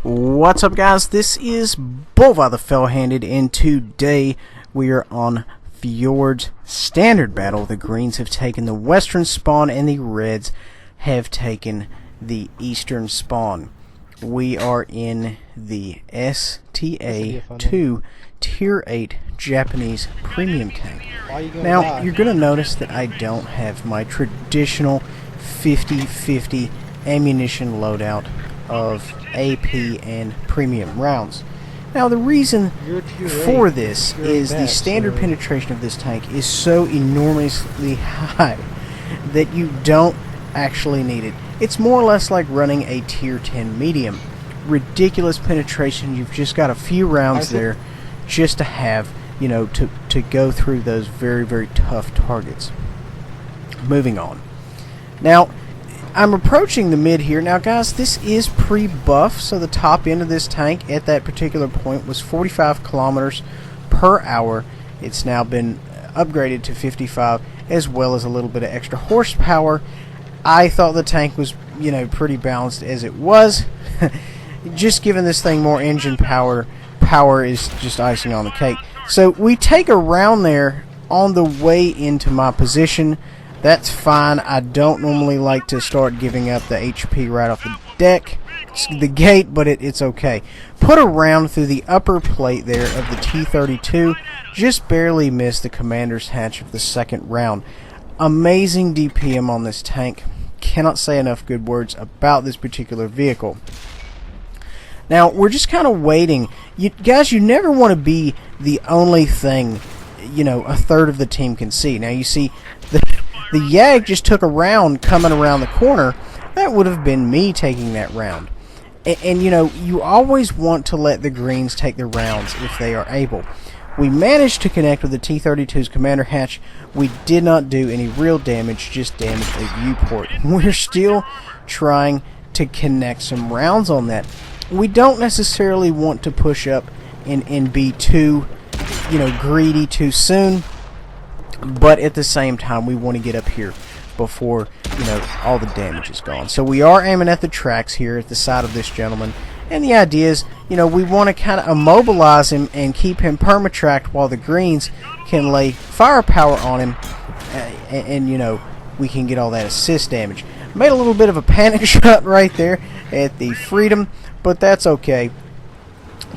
What's up, guys? This is Bulva the Fell-Handed, and today we are on Fjords Standard Battle. The Greens have taken the western spawn, and the Reds have taken the eastern spawn. We are in the STA-2 Tier 8 Japanese Premium Tank. Now, you're going to notice that I don't have my traditional 50-50 ammunition loadout of AP and premium rounds. Now, the reason for this is the standard penetration of this tank is so enormously high that you don't actually need it. It's more or less like running a tier 10 medium. Ridiculous penetration. You've just got a few rounds there just to have, you know, to go through those very, very tough targets. Moving on. Now, I'm approaching the mid here. Now, guys, this is pre-buff, so the top end of this tank at that particular point was 45 kilometers per hour. It's now been upgraded to 55, as well as a little bit of extra horsepower. I thought the tank was, you know, pretty balanced as it was. Just giving this thing more engine power is just icing on the cake. So we take a round there on the way into my position. That's fine. I don't normally like to start giving up the HP right off the gate, but it's okay. Put a round through the upper plate there of the T-32. Just barely missed the commander's hatch of the second round. Amazing DPM on this tank. Cannot say enough good words about this particular vehicle. Now, we're just kind of waiting. Guys, you never want to be the only thing, you know, a third of the team can see. Now, you see, the Yag just took a round coming around the corner. That would have been me taking that round. And you know, you always want to let the Greens take the rounds if they are able. We managed to connect with the T-32's commander hatch. We did not do any real damage, just damaged a viewport. We're still trying to connect some rounds on that. We don't necessarily want to push up and be too, you know, greedy too soon. But at the same time, we want to get up here before, you know, all the damage is gone. So we are aiming at the tracks here at the side of this gentleman. And the idea is, you know, we want to kind of immobilize him and keep him permatracked while the Greens can lay firepower on him. And, you know, we can get all that assist damage. Made a little bit of a panic shot right there at the Freedom, but that's okay.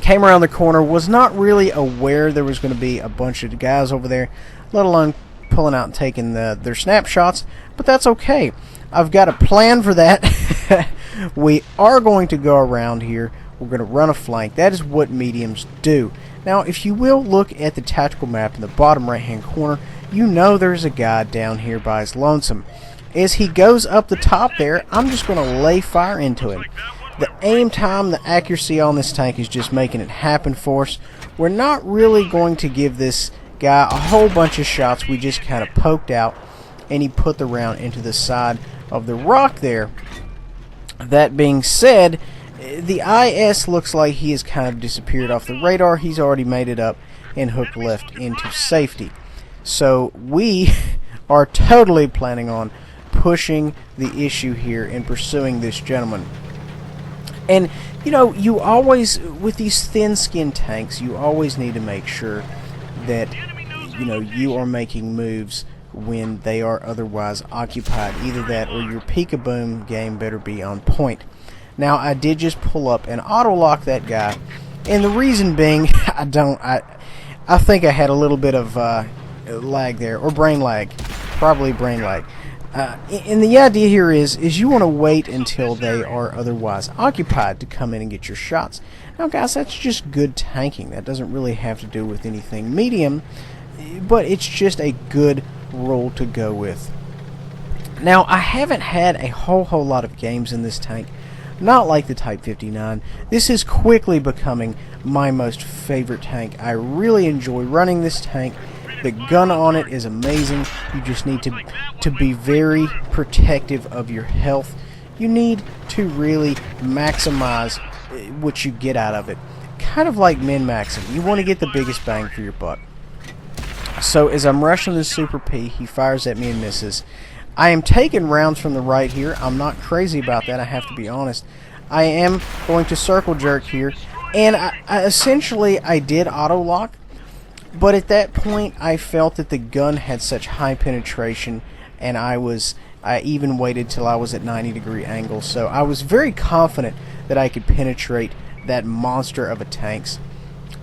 Came around the corner, was not really aware there was going to be a bunch of guys over there, let alone pulling out and taking their snapshots, but that's okay. I've got a plan for that. We are going to go around here. We're going to run a flank. That is what mediums do. Now, if you will look at the tactical map in the bottom right hand corner, you know there's a guy down here by his lonesome. As he goes up the top there, I'm just going to lay fire into him. The aim time, the accuracy on this tank is just making it happen for us. We're not really going to give this guy a whole bunch of shots. We just kind of poked out, and he put the round into the side of the rock there. That being said, the IS looks like he has kind of disappeared off the radar. He's already made it up and hooked left into safety. So we are totally planning on pushing the issue here and pursuing this gentleman. And, you know, you always, with these thin-skinned tanks, you always need to make sure that, you know, you are making moves when they are otherwise occupied. Either that or your peek-a-boom game better be on point. Now, I did just pull up and auto-lock that guy. And the reason being, I think I had a little bit of lag there, or brain lag. Probably brain lag. And the idea here is you want to wait until they are otherwise occupied to come in and get your shots. Now, guys, that's just good tanking. That doesn't really have to do with anything medium, but it's just a good rule to go with. Now, I haven't had a whole lot of games in this tank, not like the Type 59. This is quickly becoming my most favorite tank. I really enjoy running this tank. The gun on it is amazing. You just need to be very protective of your health. You need to really maximize what you get out of it. Kind of like min-maxing. You want to get the biggest bang for your buck. So as I'm rushing the Super P, he fires at me and misses. I am taking rounds from the right here. I'm not crazy about that, I have to be honest. I am going to circle jerk here, and essentially I did auto lock, but at that point I felt that the gun had such high penetration, and I even waited till I was at 90-degree angle, so I was very confident that I could penetrate that monster of a tank's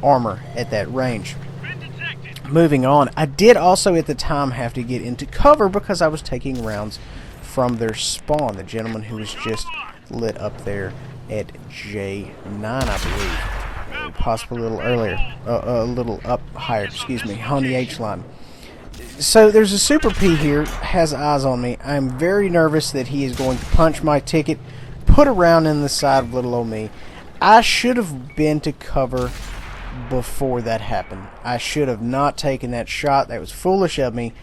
armor at that range. Moving on, I did also at the time have to get into cover because I was taking rounds from their spawn, the gentleman who was just lit up there at J9, I believe, possibly a little earlier, a little up higher, excuse me, on the H line. So there's a Super P here, has eyes on me. I'm very nervous that he is going to punch my ticket, put a round in the side of little old me. I should have been to cover before that happened. I should have not taken that shot. That was foolish of me.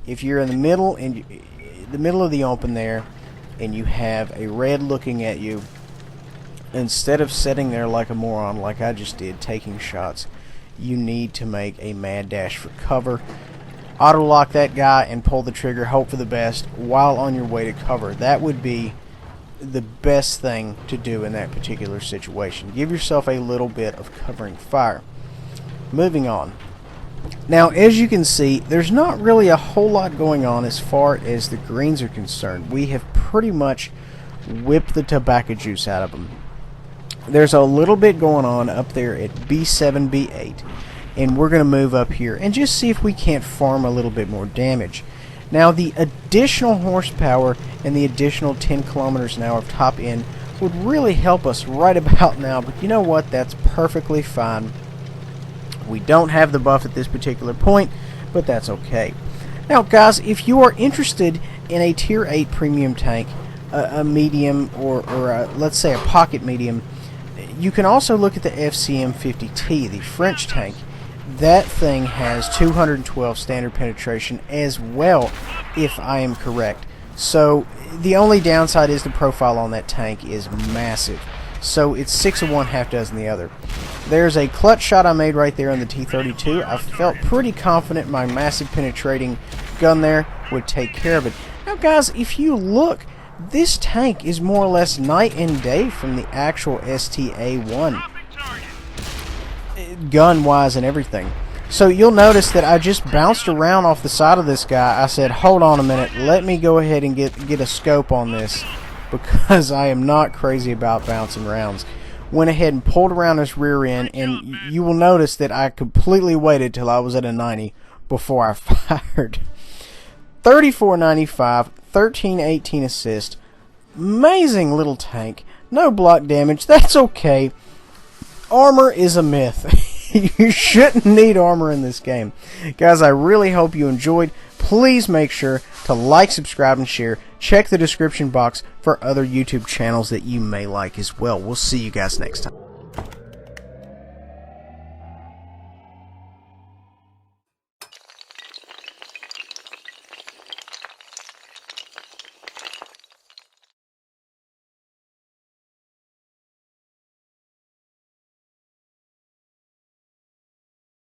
If you're in the middle of the open there, and you have a red looking at you, instead of sitting there like a moron like I just did, taking shots, you need to make a mad dash for cover. Auto lock that guy and pull the trigger, hope for the best while on your way to cover. That would be the best thing to do in that particular situation. Give yourself a little bit of covering fire. Moving on. Now, as you can see, there's not really a whole lot going on as far as the greens are concerned. We have pretty much whipped the tobacco juice out of them. There's a little bit going on up there at B7, B8, and we're going to move up here and just see if we can't farm a little bit more damage. Now, the additional horsepower and the additional 10 kilometers an hour of top end would really help us right about now, but you know what? That's perfectly fine. We don't have the buff at this particular point, but that's okay. Now, guys, if you are interested in a Tier 8 premium tank, a medium, or let's say a pocket medium, you can also look at the FCM50T, the French tank. That thing has 212 standard penetration as well, if I am correct. So the only downside is the profile on that tank is massive. So it's 6 of one, half dozen the other. There's a clutch shot I made right there on the T32. I felt pretty confident my massive penetrating gun there would take care of it. Now, guys, if you look, this tank is more or less night and day from the actual STA-1. Gun-wise and everything. So you'll notice that I just bounced around off the side of this guy. I said, hold on a minute, let me go ahead and get a scope on this, because I am not crazy about bouncing rounds. Went ahead and pulled around his rear end, and you will notice that I completely waited till I was at a 90 before I fired. 3495, 1318 assist. Amazing little tank. No block damage. That's okay. Armor is a myth. You shouldn't need armor in this game. Guys, I really hope you enjoyed. Please make sure to like, subscribe, and share. Check the description box for other YouTube channels that you may like as well. We'll see you guys next time.